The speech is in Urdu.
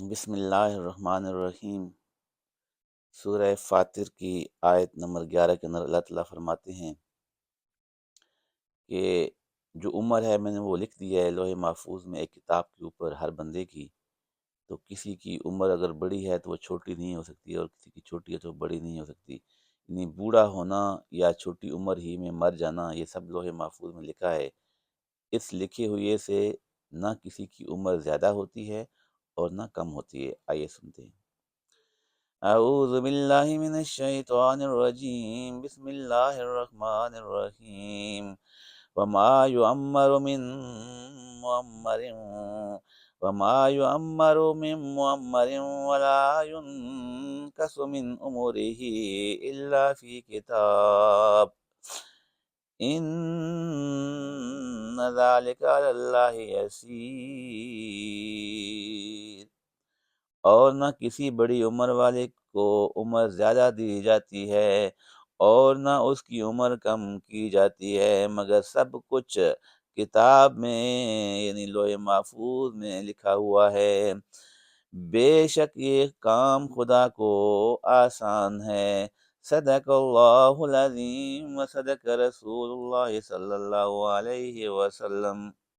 بسم اللہ الرحمن الرحیم۔ سورہ فاتر کی آیت نمبر 11 کے اندر اللہ تعالیٰ فرماتے ہیں کہ جو عمر ہے میں نے وہ لکھ دیا ہے لوح محفوظ میں ایک کتاب کے اوپر ہر بندے کی۔ تو کسی کی عمر اگر بڑی ہے تو وہ چھوٹی نہیں ہو سکتی، اور کسی کی چھوٹی ہے تو بڑی نہیں ہو سکتی، یعنی بوڑھا ہونا یا چھوٹی عمر ہی میں مر جانا یہ سب لوح محفوظ میں لکھا ہے۔ اس لکھے ہوئے سے نہ کسی کی عمر زیادہ ہوتی ہے اور نہ کم ہوتی ہے۔ آئیے سنتے ہیں۔ اعوذ باللہ من الشیطان الرجیم، بسم اللہ الرحمن الرحیم۔ وما يعمر من معمر وما يعمر من معمر ولا ينقص من عمره الا في کتاب ان ذلك على اللہ یسیر۔ اور نہ کسی بڑی عمر والے کو عمر زیادہ دی جاتی ہے اور نہ اس کی عمر کم کی جاتی ہے، مگر سب کچھ کتاب میں یعنی لوح محفوظ میں لکھا ہوا ہے۔ بے شک یہ کام خدا کو آسان ہے۔ صدق اللہ العظیم و صدق رسول اللہ صلی اللہ علیہ وسلم۔